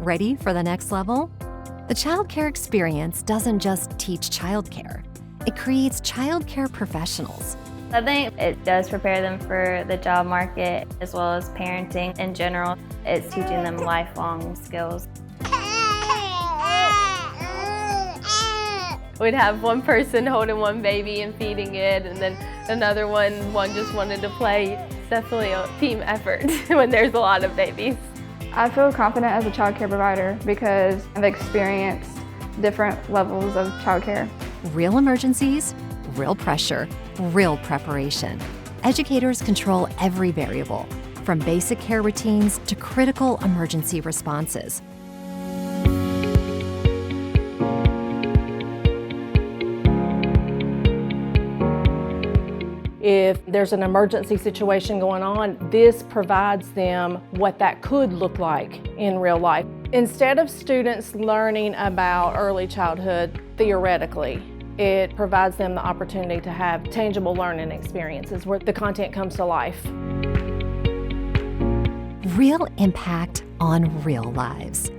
Ready for the next level? The childcare experience doesn't just teach childcare. It creates childcare professionals. I think it does prepare them for the job market as well as parenting in general. It's teaching them lifelong skills. We'd have one person holding one baby and feeding it, and then another one just wanted to play. It's definitely a team effort when there's a lot of babies. I feel confident as a childcare provider because I've experienced different levels of childcare. Real emergencies, real pressure, real preparation. Educators control every variable, from basic care routines to critical emergency responses. If there's an emergency situation going on, this provides them what that could look like in real life. Instead of students learning about early childhood theoretically, it provides them the opportunity to have tangible learning experiences where the content comes to life. Real impact on real lives.